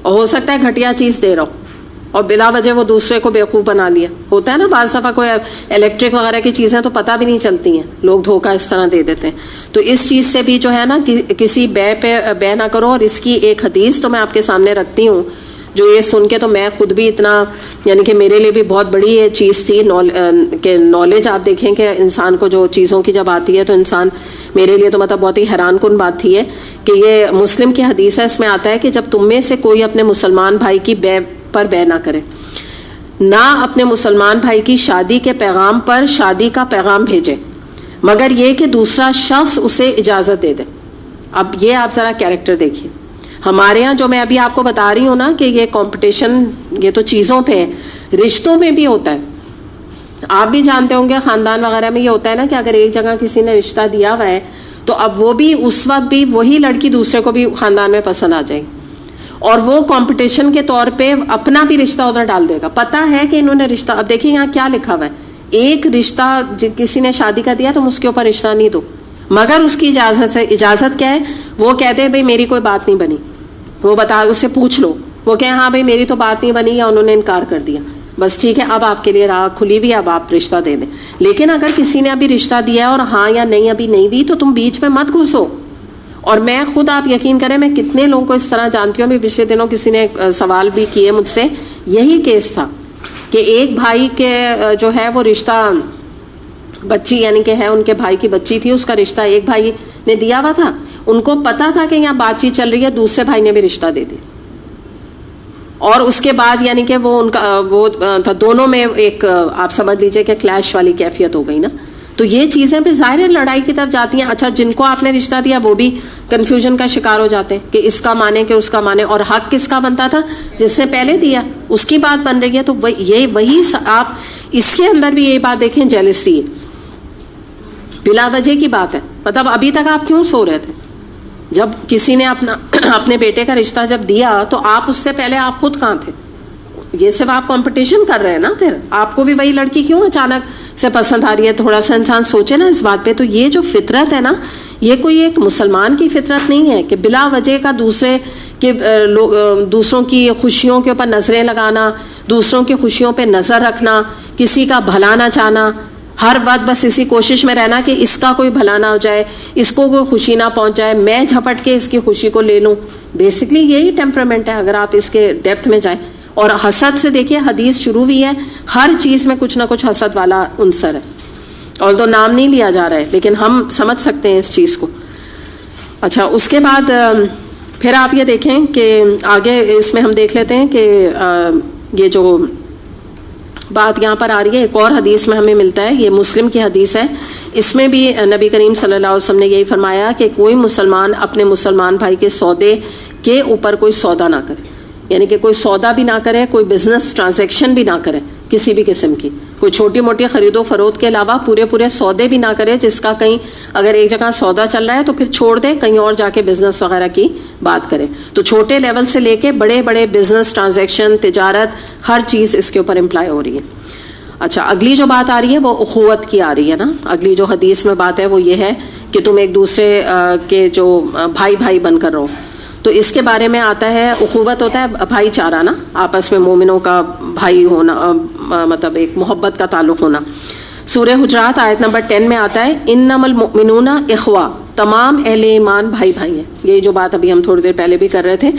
اور ہو سکتا ہے گھٹیا چیز دے رہا ہوں اور بلا وجہ وہ دوسرے کو بیوقوف بنا لیا. ہوتا ہے نا بعض دفعہ کوئی الیکٹرک وغیرہ کی چیزیں تو پتہ بھی نہیں چلتی ہیں, لوگ دھوکہ اس طرح دے دیتے ہیں. تو اس چیز سے بھی جو ہے نا کسی بے نہ کرو. اور اس کی ایک حدیث تو میں آپ کے سامنے رکھتی ہوں جو یہ سن کے تو میں خود بھی اتنا یعنی کہ میرے لیے بھی بہت بڑی یہ چیز تھی کہ نالج. آپ دیکھیں کہ انسان کو جو چیزوں کی جب آتی ہے تو انسان, میرے لیے تو مطلب بہت ہی حیران کن بات تھی ہے کہ یہ مسلم کی حدیث ہے. اس میں آتا ہے کہ جب تم میں سے کوئی اپنے مسلمان بھائی کی پر بے نہ کرے, نہ اپنے مسلمان بھائی کی شادی کے پیغام پر شادی کا پیغام بھیجے مگر یہ کہ دوسرا شخص اسے اجازت دے دے. اب یہ آپ ذرا کیریکٹر دیکھیے. ہمارے ہاں جو میں ابھی آپ کو بتا رہی ہوں نا کہ یہ کمپٹیشن یہ تو چیزوں پہ ہے, رشتوں میں بھی ہوتا ہے. آپ بھی جانتے ہوں گے خاندان وغیرہ میں یہ ہوتا ہے نا کہ اگر ایک جگہ کسی نے رشتہ دیا ہوا ہے تو اب وہ بھی اس وقت بھی وہی لڑکی دوسرے کو بھی خاندان میں پسند آ جائے اور وہ کمپٹیشن کے طور پہ اپنا بھی رشتہ ادھر ڈال دے گا. پتا ہے کہ انہوں نے رشتہ, اب دیکھیں یہاں کیا لکھا ہوا ہے, ایک رشتہ کسی نے شادی کا دیا تم اس کے اوپر رشتہ نہیں دو مگر اس کی اجازت سے. اجازت کیا ہے, وہ کہتے ہیں بھائی میری کوئی بات نہیں بنی, وہ بتا اس سے پوچھ لو, وہ کہیں ہاں بھائی میری تو بات نہیں بنی یا انہوں نے انکار کر دیا, بس ٹھیک ہے اب آپ کے لیے راہ کھلی ہوئی, اب آپ رشتہ دے دیں. لیکن اگر کسی نے ابھی رشتہ دیا ہے اور ہاں یا نہیں ابھی نہیں بھی, تو تم بیچ میں مت گھسو. اور میں خود, آپ یقین کریں, میں کتنے لوگوں کو اس طرح جانتی ہوں. ابھی پچھلے دنوں کسی نے سوال بھی کیے مجھ سے, یہی کیس تھا کہ ایک بھائی کے جو ہے وہ رشتہ بچی یعنی کہ ہے ان کے بھائی کی بچی تھی, اس کا رشتہ ایک بھائی نے دیا ہوا تھا. ان کو پتا تھا کہ یہاں بات چیت چل رہی ہے, دوسرے بھائی نے بھی رشتہ دے دیا اور اس کے بعد یعنی کہ وہ ان کا وہ تھا, دونوں میں ایک آپ سمجھ لیجئے کہ کلیش والی کیفیت ہو گئی نا. تو یہ چیزیں پھر ظاہر ہے لڑائی کی طرف جاتی ہیں. اچھا جن کو آپ نے رشتہ دیا وہ بھی کنفیوژن کا شکار ہو جاتے ہیں کہ اس کا مانے کہ اس کا مانے, اور حق کس کا بنتا تھا, جس نے پہلے دیا اس کی بات بن رہی ہے. تو یہ وہی آپ اس کے اندر بھی یہ بات دیکھیں, جیلسی بلا وجہ کی بات ہے. مطلب ابھی تک آپ کیوں سو رہے تھے جب کسی نے اپنے بیٹے کا رشتہ جب دیا, تو آپ اس سے پہلے آپ خود کہاں تھے؟ یہ صرف آپ کمپٹیشن کر رہے ہیں نا. پھر آپ کو بھی وہی لڑکی کیوں اچانک سے پسند آ رہی ہے؟ تھوڑا سا انسان سوچے نا اس بات پہ. تو یہ جو فطرت ہے نا, یہ کوئی ایک مسلمان کی فطرت نہیں ہے کہ بلا وجہ کا دوسروں کی خوشیوں کے اوپر نظریں لگانا, دوسروں کی خوشیوں پہ نظر رکھنا, کسی کا بھلا نہ چاہنا, ہر وقت بس اسی کوشش میں رہنا کہ اس کا کوئی بھلا نہ ہو جائے, اس کو کوئی خوشی نہ پہنچ جائے, میں جھپٹ کے اس کی خوشی کو لے لوں. بیسکلی یہی ٹیمپرامنٹ ہے اگر آپ اس کے ڈیپتھ میں جائیں. اور حسد سے دیکھیے حدیث شروع ہوئی ہے, ہر چیز میں کچھ نہ کچھ حسد والا عنصر ہے. اور تو نام نہیں لیا جا رہا ہے لیکن ہم سمجھ سکتے ہیں اس چیز کو. اچھا اس کے بعد پھر آپ یہ دیکھیں کہ آگے اس میں ہم دیکھ لیتے ہیں کہ یہ جو بات یہاں پر آ رہی ہے ایک اور حدیث میں ہمیں ملتا ہے, یہ مسلم کی حدیث ہے. اس میں بھی نبی کریم صلی اللہ علیہ وسلم نے یہی فرمایا کہ کوئی مسلمان اپنے مسلمان بھائی کے سودے کے اوپر کوئی سودا نہ کرے, یعنی کہ کوئی سودا بھی نہ کرے, کوئی بزنس ٹرانزیکشن بھی نہ کرے کسی بھی قسم کی, کوئی چھوٹی موٹی خرید و فروخت کے علاوہ پورے سودے بھی نہ کرے جس کا کہیں اگر ایک جگہ سودا چل رہا ہے تو پھر چھوڑ دے, کہیں اور جا کے بزنس وغیرہ کی بات کرے. تو چھوٹے لیول سے لے کے بڑے بزنس ٹرانزیکشن, تجارت, ہر چیز اس کے اوپر امپلائی ہو رہی ہے. اچھا اگلی جو بات آ رہی ہے وہ اخوت کی آ رہی ہے نا. اگلی جو حدیث میں بات ہے وہ یہ ہے کہ تم ایک دوسرے کے جو بھائی بن کر رہو. تو اس کے بارے میں آتا ہے, اخوت ہوتا ہے بھائی چارہ نا, آپس میں مومنوں کا بھائی ہونا, مطلب ایک محبت کا تعلق ہونا. سورہ حجرات آیت نمبر 10 میں آتا ہے انما المؤمنون اخوہ, تمام اہل ایمان بھائی ہیں. یہ جو بات ابھی ہم تھوڑی دیر پہلے بھی کر رہے تھے.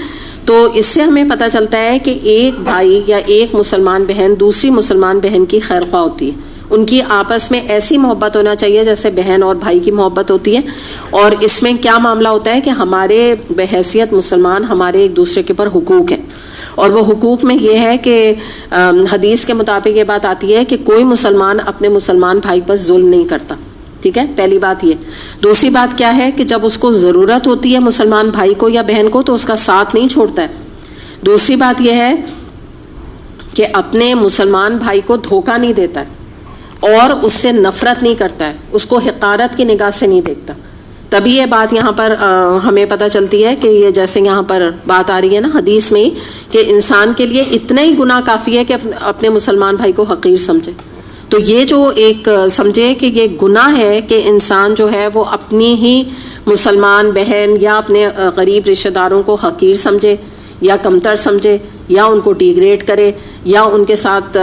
تو اس سے ہمیں پتہ چلتا ہے کہ ایک بھائی یا ایک مسلمان بہن دوسری مسلمان بہن کی خیر خواہ ہوتی ہے, ان کی آپس میں ایسی محبت ہونا چاہیے جیسے بہن اور بھائی کی محبت ہوتی ہے. اور اس میں کیا معاملہ ہوتا ہے کہ ہمارے بحیثیت مسلمان ہمارے ایک دوسرے کے اوپر حقوق ہیں, اور وہ حقوق میں یہ ہے کہ حدیث کے مطابق یہ بات آتی ہے کہ کوئی مسلمان اپنے مسلمان بھائی پر ظلم نہیں کرتا. ٹھیک ہے, پہلی بات یہ. دوسری بات کیا ہے کہ جب اس کو ضرورت ہوتی ہے مسلمان بھائی کو یا بہن کو تو اس کا ساتھ نہیں چھوڑتا ہے. دوسری بات یہ ہے کہ اپنے مسلمان بھائی کو دھوکہ نہیں دیتا ہے اور اس سے نفرت نہیں کرتا ہے, اس کو حقارت کی نگاہ سے نہیں دیکھتا. تبھی یہ بات یہاں پر ہمیں پتہ چلتی ہے کہ یہ جیسے یہاں پر بات آ رہی ہے نا حدیث میں کہ انسان کے لیے اتنا ہی گناہ کافی ہے کہ اپنے مسلمان بھائی کو حقیر سمجھے. تو یہ جو ایک سمجھے کہ یہ گناہ ہے کہ انسان جو ہے وہ اپنی ہی مسلمان بہن یا اپنے غریب رشتہ داروں کو حقیر سمجھے یا کمتر سمجھے یا ان کو ڈیگریڈ کرے یا ان کے ساتھ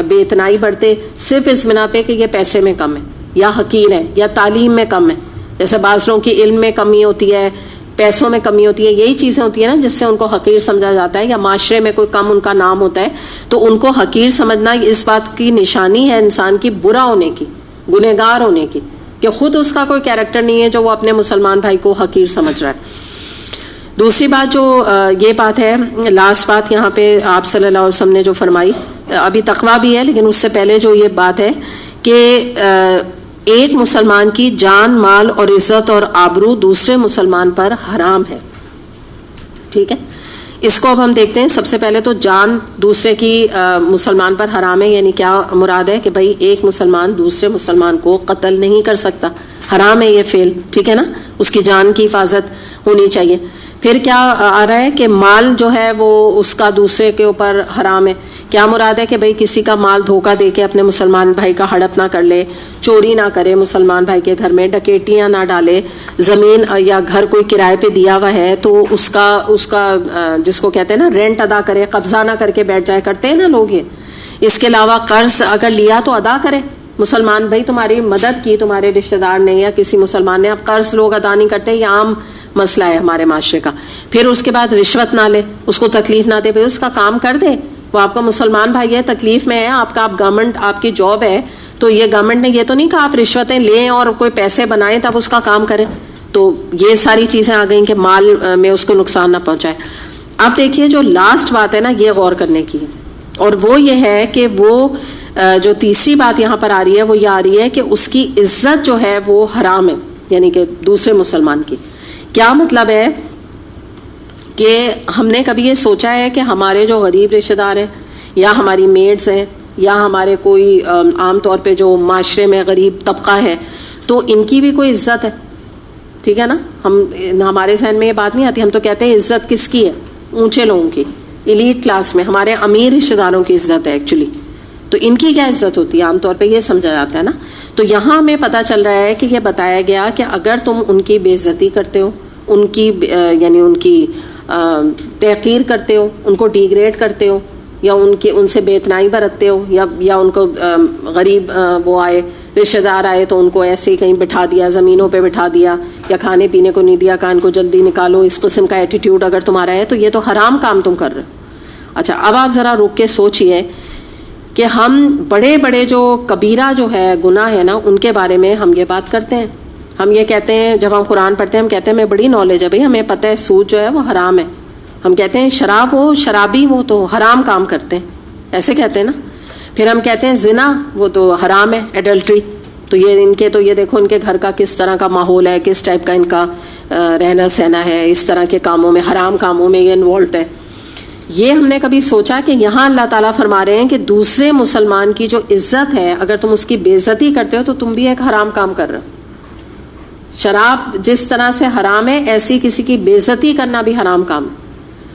بے اتنائی برتے صرف اس بنا پہ کہ یہ پیسے میں کم ہے یا حقیر ہے یا تعلیم میں کم ہے. جیسے بعض لوگوں کی علم میں کمی ہوتی ہے, پیسوں میں کمی ہوتی ہے, یہی چیزیں ہوتی ہیں نا جس سے ان کو حقیر سمجھا جاتا ہے, یا معاشرے میں کوئی کم ان کا نام ہوتا ہے تو ان کو حقیر سمجھنا اس بات کی نشانی ہے انسان کی برا ہونے کی, گنہگار ہونے کی, کہ خود اس کا کوئی کیریکٹر نہیں ہے جو وہ اپنے مسلمان بھائی کو حقیر سمجھ رہا ہے. دوسری بات جو یہ بات ہے, لاسٹ بات یہاں پہ آپ صلی اللہ علیہ وسلم نے جو فرمائی, ابھی تقویٰ بھی ہے لیکن اس سے پہلے جو یہ بات ہے کہ ایک مسلمان کی جان مال اور عزت اور آبرو دوسرے مسلمان پر حرام ہے. ٹھیک ہے, اس کو اب ہم دیکھتے ہیں. سب سے پہلے تو جان دوسرے کی مسلمان پر حرام ہے, یعنی کیا مراد ہے کہ بھائی ایک مسلمان دوسرے مسلمان کو قتل نہیں کر سکتا, حرام ہے یہ فعل. ٹھیک ہے نا, اس کی جان کی حفاظت ہونی چاہیے. پھر کیا آ رہا ہے کہ مال جو ہے وہ اس کا دوسرے کے اوپر حرام ہے. کیا مراد ہے کہ بھئی کسی کا مال دھوکہ دے کے اپنے مسلمان بھائی کا ہڑپ نہ کر لے, چوری نہ کرے مسلمان بھائی کے گھر میں, ڈکیٹیاں نہ ڈالے, زمین یا گھر کوئی کرائے پہ دیا ہوا ہے تو اس کا جس کو کہتے ہیں نا رینٹ ادا کرے, قبضہ نہ کر کے بیٹھ جائے, کرتے ہیں نا لوگ یہ. اس کے علاوہ قرض اگر لیا تو ادا کرے. مسلمان بھائی تمہاری مدد کی تمہارے رشتہ دار نے یا کسی مسلمان نے, اب قرض لوگ ادا نہیں کرتے, یہ عام مسئلہ ہے ہمارے معاشرے کا. پھر اس کے بعد رشوت نہ لے, اس کو تکلیف نہ دے, بھائی اس کا کام کر دے, وہ آپ کا مسلمان بھائی ہے, تکلیف میں ہے, آپ گورنمنٹ آپ کی جاب ہے, تو یہ گورنمنٹ نے یہ تو نہیں کہا آپ رشوتیں لیں اور کوئی پیسے بنائیں تب اس کا کام کریں. تو یہ ساری چیزیں آ گئیں کہ مال میں اس کو نقصان نہ پہنچائے. اب دیکھیے جو لاسٹ بات ہے نا یہ غور کرنے کی, اور وہ یہ ہے کہ وہ جو تیسری بات یہاں پر آ رہی ہے وہ یہ آ رہی ہے کہ اس کی عزت جو ہے وہ حرام ہے, یعنی کہ دوسرے مسلمان کی. کیا مطلب ہے کہ ہم نے کبھی یہ سوچا ہے کہ ہمارے جو غریب رشتہ دار ہیں یا ہماری میڈز ہیں یا ہمارے کوئی عام طور پہ جو معاشرے میں غریب طبقہ ہے تو ان کی بھی کوئی عزت ہے؟ ٹھیک ہے نا, ہمارے ذہن میں یہ بات نہیں آتی. ہم تو کہتے ہیں عزت کس کی ہے, اونچے لوگوں کی, ایلیٹ کلاس میں ہمارے امیر رشتہ داروں کی عزت ہے ایکچولی. تو ان کی کیا عزت ہوتی ہے, عام طور پہ یہ سمجھا جاتا ہے نا. تو یہاں ہمیں پتہ چل رہا ہے کہ یہ بتایا گیا کہ اگر تم ان کی بے عزتی کرتے ہو, ان کی یعنی ان کی تحقیر کرتے ہو, ان کو ڈیگریڈ کرتے ہو, یا ان سے بے اتنائی برتتے ہو, یا ان کو غریب وہ آئے رشتہ دار آئے تو ان کو ایسے ہی کہیں بٹھا دیا, زمینوں پہ بٹھا دیا, یا کھانے پینے کو نہیں دیا, کہا ان کو جلدی نکالو, اس قسم کا ایٹیٹیوڈ اگر تمہارا ہے تو یہ تو حرام کام تم کر رہے ہو. اچھا, اب آپ ذرا رک کے سوچئے کہ ہم بڑے بڑے جو کبیرہ جو ہے گناہ ہے نا ان کے بارے میں ہم یہ بات کرتے ہیں. ہم یہ کہتے ہیں جب ہم قرآن پڑھتے ہیں, ہم کہتے ہیں ہمیں بڑی نالج ہے, بھائی ہمیں پتہ ہے سود جو ہے وہ حرام ہے. ہم کہتے ہیں شراب وہ شرابی وہ تو حرام کام کرتے ہیں, ایسے کہتے ہیں نا. پھر ہم کہتے ہیں زنا وہ تو حرام ہے, ایڈلٹری, تو یہ ان کے تو یہ دیکھو ان کے گھر کا کس طرح کا ماحول ہے, کس ٹائپ کا ان کا رہنا سہنا ہے, اس طرح کے کاموں میں, حرام کاموں میں یہ انوالوڈ ہے. یہ ہم نے کبھی سوچا کہ یہاں اللہ تعالیٰ فرما رہے ہیں کہ دوسرے مسلمان کی جو عزت ہے اگر تم اس کی بے عزتی کرتے ہو تو تم بھی ایک حرام کام کر رہے ہو. شراب جس طرح سے حرام ہے ایسی کسی کی بے عزتی کرنا بھی حرام کام ہے.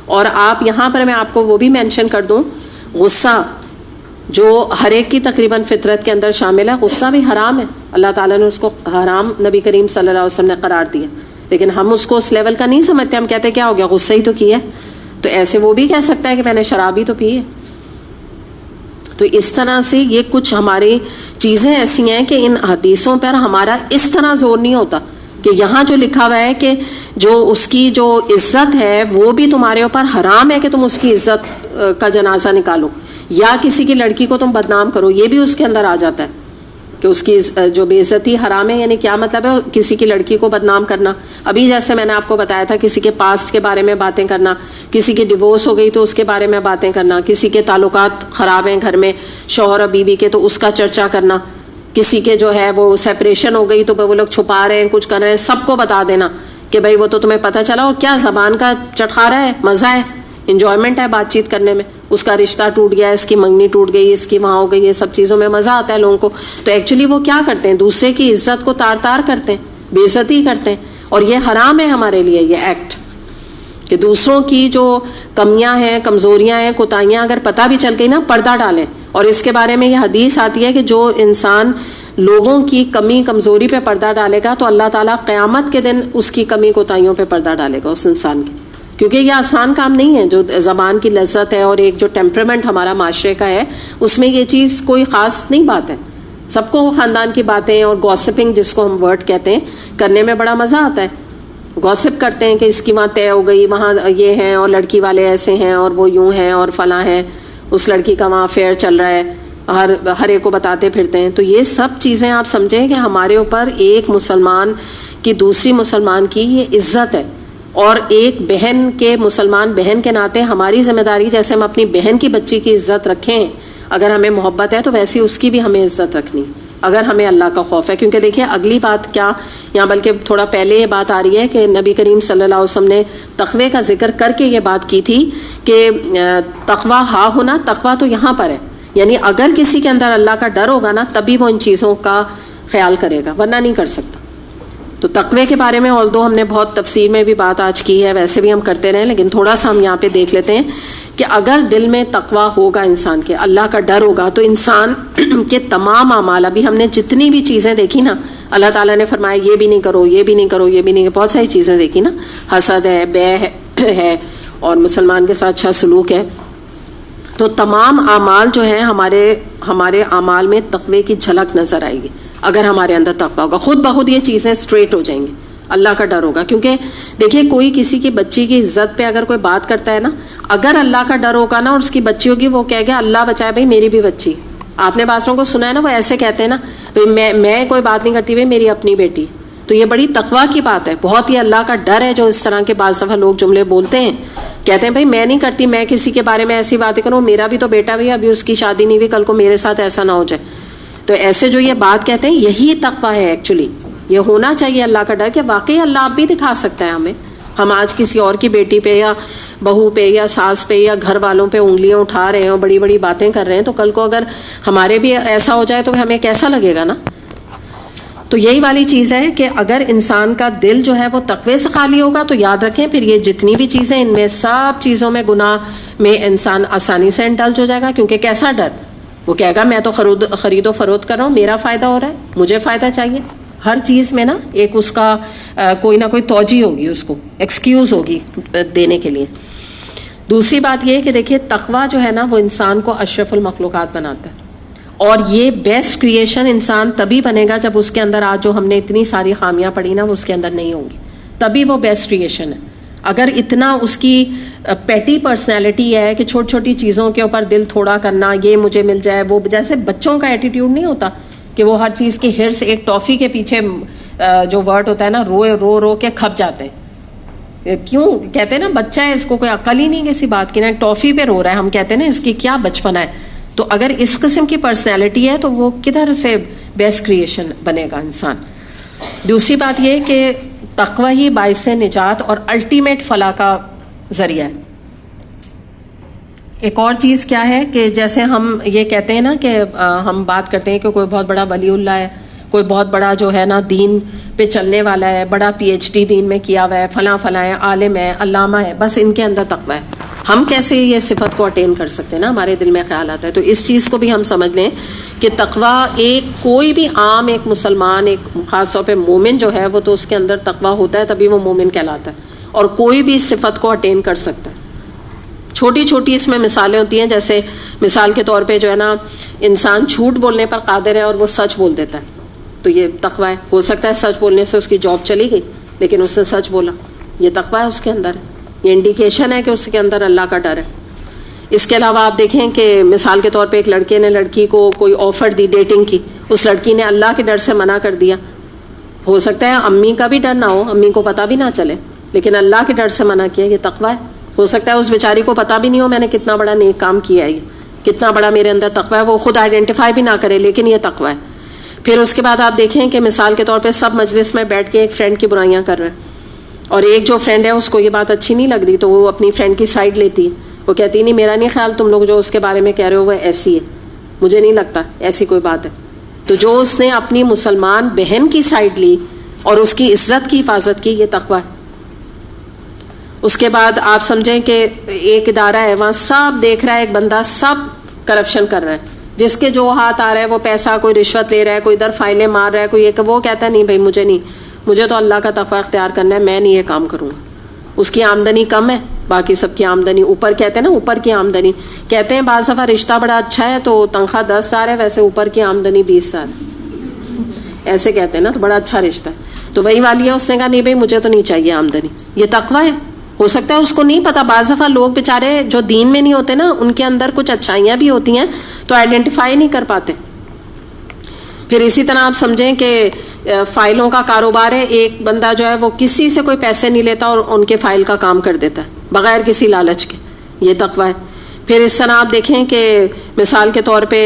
اور آپ یہاں پر میں آپ کو وہ بھی مینشن کر دوں, غصہ جو ہر ایک کی تقریباً فطرت کے اندر شامل ہے, غصہ بھی حرام ہے. اللہ تعالیٰ نے اس کو حرام نبی کریم صلی اللہ علیہ وسلم نے قرار دیا, لیکن ہم اس کو اس لیول کا نہیں سمجھتے. ہم کہتے کیا ہو گیا, غصہ ہی تو کیا ہے, تو ایسے وہ بھی کہہ سکتا ہے کہ میں نے شراب ہی تو پی ہے. تو اس طرح سے یہ کچھ ہماری چیزیں ایسی ہیں کہ ان حدیثوں پر ہمارا اس طرح زور نہیں ہوتا کہ یہاں جو لکھا ہوا ہے کہ جو اس کی جو عزت ہے وہ بھی تمہارے اوپر حرام ہے کہ تم اس کی عزت کا جنازہ نکالو, یا کسی کی لڑکی کو تم بدنام کرو, یہ بھی اس کے اندر آ جاتا ہے. کہ اس کی جو بے عزتی حرام ہے. یعنی کیا مطلب ہے؟ کسی کی لڑکی کو بدنام کرنا. ابھی جیسے میں نے آپ کو بتایا تھا کسی کے پاسٹ کے بارے میں باتیں کرنا, کسی کی ڈیورس ہو گئی تو اس کے بارے میں باتیں کرنا, کسی کے تعلقات خراب ہیں گھر میں شوہر اور بیوی کے تو اس کا چرچا کرنا, کسی کے جو ہے وہ سیپریشن ہو گئی تو وہ لوگ چھپا رہے ہیں کچھ کر رہے ہیں, سب کو بتا دینا کہ بھائی وہ تو تمہیں پتہ چلا. اور کیا زبان کا چٹخارا ہے, مزہ ہے, انجوائمنٹ ہے بات چیت کرنے میں. اس کا رشتہ ٹوٹ گیا, اس کی منگنی ٹوٹ گئی, اس کی وہاں ہو گئی, یہ سب چیزوں میں مزہ آتا ہے لوگوں کو. تو ایکچولی وہ کیا کرتے ہیں, دوسرے کی عزت کو تار تار کرتے ہیں, بے عزتی کرتے ہیں. اور یہ حرام ہے ہمارے لیے یہ ایکٹ کہ دوسروں کی جو کمیاں ہیں, کمزوریاں ہیں, کوتاہیاں اگر پتہ بھی چل گئی نا, پردہ ڈالیں. اور اس کے بارے میں یہ حدیث آتی ہے کہ جو انسان لوگوں کی کمی کمزوری پہ پردہ ڈالے گا تو اللہ تعالیٰ قیامت کے دن اس کی کمی کوتاہیوں پہ پردہ ڈالے گا اس انسان کی. کیونکہ یہ آسان کام نہیں ہے. جو زبان کی لذت ہے اور ایک جو ٹیمپرمنٹ ہمارا معاشرے کا ہے, اس میں یہ چیز کوئی خاص نہیں بات ہے. سب کو خاندان کی باتیں اور گوسپنگ جس کو ہم ورڈ کہتے ہیں کرنے میں بڑا مزہ آتا ہے. گوسپ کرتے ہیں کہ اس کی وہاں طے ہو گئی, وہاں یہ ہیں اور لڑکی والے ایسے ہیں اور وہ یوں ہیں اور فلاں ہیں, اس لڑکی کا وہاں افیئر چل رہا ہے, ہر ایک کو بتاتے پھرتے ہیں. تو یہ سب چیزیں آپ سمجھیں کہ ہمارے اوپر ایک مسلمان کی دوسری مسلمان کی یہ عزت ہے. اور ایک بہن کے, مسلمان بہن کے ناطے ہماری ذمہ داری, جیسے ہم اپنی بہن کی بچی کی عزت رکھیں, اگر ہمیں محبت ہے تو ویسی اس کی بھی ہمیں عزت رکھنی, اگر ہمیں اللہ کا خوف ہے. کیونکہ دیکھیں اگلی بات کیا یہاں, بلکہ تھوڑا پہلے یہ بات آ رہی ہے کہ نبی کریم صلی اللہ علیہ وسلم نے تقوی کا ذکر کر کے یہ بات کی تھی کہ تقوی ہا ہونا, تقوی تو یہاں پر ہے. یعنی اگر کسی کے اندر اللہ کا ڈر ہوگا نا تبھی وہ ان چیزوں کا خیال کرے گا, ورنہ نہیں کر سکتا. تو تقوی کے بارے میں although ہم نے بہت تفسیر میں بھی بات آج کی ہے, ویسے بھی ہم کرتے رہے, لیکن تھوڑا سا ہم یہاں پہ دیکھ لیتے ہیں کہ اگر دل میں تقوی ہوگا انسان کے, اللہ کا ڈر ہوگا, تو انسان کے تمام اعمال, ابھی ہم نے جتنی بھی چیزیں دیکھی نا, اللہ تعالیٰ نے فرمایا یہ بھی نہیں کرو, یہ بھی نہیں کرو, یہ بھی نہیں کرو, بہت ساری چیزیں دیکھی نا, حسد ہے, بے ہے اور مسلمان کے ساتھ اچھا سلوک ہے. تو تمام اعمال جو ہیں ہمارے اعمال میں تقوی کی جھلک نظر آئے گی. اگر ہمارے اندر تقوی ہوگا, خود بخود یہ چیزیں اسٹریٹ ہو جائیں گی, اللہ کا ڈر ہوگا. کیونکہ دیکھیں کوئی کسی کی بچی کی عزت پہ اگر کوئی بات کرتا ہے نا, اگر اللہ کا ڈر ہوگا نا اور اس کی بچی ہوگی, وہ کہے گا اللہ بچائے بھائی میری بھی بچی. آپ نے بادشاہوں کو سنا ہے نا, وہ ایسے کہتے ہیں نا, بھائی میں کوئی بات نہیں کرتی, بھائی میری اپنی بیٹی. تو یہ بڑی تقوی کی بات ہے, بہت ہی اللہ کا ڈر ہے. جو اس طرح کے بعض دفعہ لوگ جملے بولتے ہیں, کہتے ہیں بھائی میں نہیں کرتی, میں کسی کے بارے میں ایسی باتیں کروں, میرا بھی تو بیٹا بھی ابھی اس کی شادی نہیں ہوئی, کل کو میرے ساتھ ایسا نہ ہو جائے. تو ایسے جو یہ بات کہتے ہیں یہی تقوی ہے. ایکچولی یہ ہونا چاہیے اللہ کا ڈر کہ واقعی اللہ آپ بھی دکھا سکتا ہے ہمیں. ہم آج کسی اور کی بیٹی پہ یا بہو پہ یا ساس پہ یا گھر والوں پہ انگلیاں اٹھا رہے ہیں اور بڑی بڑی باتیں کر رہے ہیں, تو کل کو اگر ہمارے بھی ایسا ہو جائے تو ہمیں کیسا لگے گا نا. تو یہی والی چیز ہے کہ اگر انسان کا دل جو ہے وہ تقوی سے خالی ہوگا تو یاد رکھیں پھر یہ جتنی بھی چیزیں, ان میں سب چیزوں میں گناہ میں انسان آسانی سے انڈلج ہو جائے گا. کیونکہ کیسا ڈر, وہ کہے گا میں تو خرید و فروخت کر رہا ہوں, میرا فائدہ ہو رہا ہے, مجھے فائدہ چاہیے. ہر چیز میں نا ایک اس کا کوئی نہ کوئی توجہ ہوگی, اس کو ایکسکیوز ہوگی دینے کے لیے. دوسری بات یہ ہے کہ دیکھیے تقوی جو ہے نا وہ انسان کو اشرف المخلوقات بناتا ہے. اور یہ بیسٹ کریشن انسان تبھی بنے گا جب اس کے اندر آج جو ہم نے اتنی ساری خامیاں پڑھی نا وہ اس کے اندر نہیں ہوں گی, تبھی وہ بیسٹ کریشن ہے. اگر اتنا اس کی پیٹی پرسنالٹی ہے کہ چھوٹی چھوٹی چیزوں کے اوپر دل تھوڑا کرنا, یہ مجھے مل جائے, وہ جیسے بچوں کا ایٹیٹیوڈ نہیں ہوتا کہ وہ ہر چیز کی ہرس, ایک ٹافی کے پیچھے جو ورڈ ہوتا ہے نا, رو رو کے کھپ جاتے ہیں. کیوں کہتے ہیں نا بچہ ہے, اس کو کوئی عقل ہی نہیں کسی بات کی, نا ٹافی پہ رو رہا ہے, ہم کہتے ہیں نا اس کی کیا بچپنا ہے. تو اگر اس قسم کی پرسنالٹی ہے تو وہ کدھر سے بیسٹ کریشن بنے گا انسان. دوسری بات یہ کہ تقوی ہی باعث نجات اور الٹیمیٹ فلاح کا ذریعہ ہے. ایک اور چیز کیا ہے کہ جیسے ہم یہ کہتے ہیں نا کہ ہم بات کرتے ہیں کہ کوئی بہت بڑا ولی اللہ ہے, کوئی بہت بڑا جو ہے نا دین پہ چلنے والا ہے, بڑا PhD دین میں کیا ہوا ہے, فلاں فلاں ہے, عالم ہے, علامہ ہے, بس ان کے اندر تقوی ہے. ہم کیسے یہ صفت کو اٹین کر سکتے ہیں نا, ہمارے دل میں خیال آتا ہے. تو اس چیز کو بھی ہم سمجھ لیں کہ تقوی ایک کوئی بھی عام ایک مسلمان, ایک خاص طور پہ مومن جو ہے وہ تو اس کے اندر تقوی ہوتا ہے تبھی وہ مومن کہلاتا ہے, اور کوئی بھی اس صفت کو اٹین کر سکتا ہے. چھوٹی چھوٹی اس میں مثالیں ہوتی ہیں, جیسے مثال کے طور پہ جو ہے نا انسان جھوٹ بولنے پر قادر ہے اور وہ سچ بول دیتا ہے, تو یہ تقوی ہے. ہو سکتا ہے سچ بولنے سے اس کی جاب چلی گئی لیکن اس نے سچ بولا, یہ تقوی ہے اس کے اندر. یہ انڈیکیشن ہے کہ اس کے اندر اللہ کا ڈر ہے. اس کے علاوہ آپ دیکھیں کہ مثال کے طور پہ ایک لڑکے نے لڑکی کو کوئی آفر دی ڈیٹنگ کی, اس لڑکی نے اللہ کے ڈر سے منع کر دیا. ہو سکتا ہے امی کا بھی ڈر نہ ہو, امی کو پتا بھی نہ چلے, لیکن اللہ کے ڈر سے منع کیا, یہ تقویٰ ہے. ہو سکتا ہے اس بیچاری کو پتا بھی نہیں ہو میں نے کتنا بڑا نیک کام کیا ہے, کتنا بڑا میرے اندر تقویٰ ہے, وہ خود آئیڈینٹیفائی بھی نہ کرے, لیکن یہ تقویٰ ہے. پھر اس کے بعد آپ دیکھیں کہ مثال کے طور پہ سب مجلس میں بیٹھ کے ایک فرینڈ کی برائیاں کر رہے ہیں, اور ایک جو فرینڈ ہے اس کو یہ بات اچھی نہیں لگ رہی, تو وہ اپنی فرینڈ کی سائڈ لیتی ہے. وہ کہتی نہیں, میرا نہیں خیال تم لوگ جو اس کے بارے میں کہہ رہے ہو وہ ایسی ہے, مجھے نہیں لگتا ایسی کوئی بات ہے. تو جو اس نے اپنی مسلمان بہن کی سائڈ لی اور اس کی عزت کی حفاظت کی, یہ تقویٰ ہے. اس کے بعد آپ سمجھیں کہ ایک ادارہ ہے, وہاں سب دیکھ رہا ہے, ایک بندہ سب کرپشن کر رہا ہے, جس کے جو ہاتھ آ رہا ہے وہ پیسہ, کوئی رشوت لے رہا ہے, کوئی ادھر فائلیں مار رہا ہے, کوئی ایک, وہ کہتا ہے نہیں بھائی مجھے نہیں, مجھے تو اللہ کا تقویٰ اختیار کرنا ہے, میں نہیں یہ کام کروں گا. اس کی آمدنی کم ہے, باقی سب کی آمدنی اوپر, کہتے ہیں نا اوپر کی آمدنی, کہتے ہیں بعض دفعہ رشتہ بڑا اچھا ہے تو تنخواہ 10,000 ہے, ویسے اوپر کی آمدنی 20,000, ایسے کہتے ہیں نا, تو بڑا اچھا رشتہ ہے. تو وہی والی ہے, اس نے کہا نہیں بھائی مجھے تو نہیں چاہیے آمدنی, یہ تقویٰ ہے. ہو سکتا ہے اس کو نہیں پتا, بعض دفعہ لوگ بیچارے جو دین میں نہیں ہوتے نا, ان کے اندر کچھ اچھائیاں بھی ہوتی ہیں تو آئیڈینٹیفائی نہیں کر پاتے. پھر اسی طرح آپ سمجھیں کہ فائلوں کا کاروبار ہے, ایک بندہ جو ہے وہ کسی سے کوئی پیسے نہیں لیتا اور ان کے فائل کا کام کر دیتا ہے بغیر کسی لالچ کے, یہ تقویٰ ہے. پھر اس طرح آپ دیکھیں کہ مثال کے طور پہ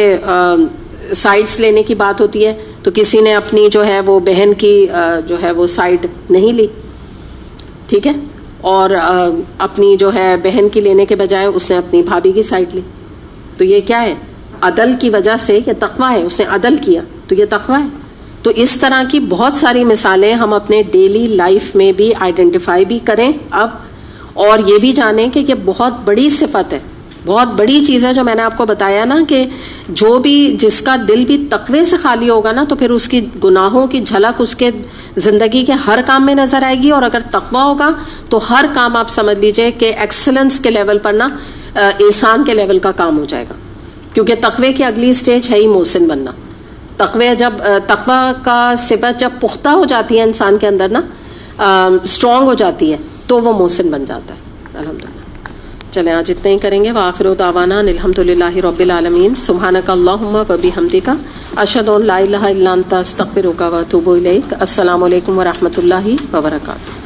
سائڈس لینے کی بات ہوتی ہے, تو کسی نے اپنی جو ہے وہ بہن کی جو ہے وہ سائڈ نہیں لی, ٹھیک ہے, اور اپنی جو ہے بہن کی لینے کے بجائے اس نے اپنی بھابھی کی سائڈ لی. تو یہ کیا ہے, عدل کی وجہ سے یہ تقویٰ ہے, اس نے عدل کیا تو یہ تقویٰ ہے. تو اس طرح کی بہت ساری مثالیں ہم اپنے ڈیلی لائف میں بھی آئیڈینٹیفائی بھی کریں اب, اور یہ بھی جانیں کہ یہ بہت بڑی صفت ہے, بہت بڑی چیز ہے جو میں نے آپ کو بتایا نا, کہ جو بھی جس کا دل بھی تقوی سے خالی ہوگا نا, تو پھر اس کی گناہوں کی جھلک اس کے زندگی کے ہر کام میں نظر آئے گی, اور اگر تقوی ہوگا تو ہر کام آپ سمجھ لیجئے کہ ایکسلنس کے لیول پر نا احسان کے لیول کا کام ہو جائے گا. کیونکہ تقوی کی اگلی سٹیج ہے ہی محسن بننا. تقوی کا صفت جب پختہ ہو جاتی ہے انسان کے اندر نا, اسٹرانگ ہو جاتی ہے, تو وہ محسن بن جاتا ہے. الحمدللہ. چلیں آج اتنا ہی کریں گے. وآخر دعوانا الحمدللہ رب العالمین. سبحانک اللہم و بحمدک, اشہد ان لا الہ الا انت استغفرک و اتوب الیک. السلام علیکم ورحمۃ اللہ وبرکاتہ.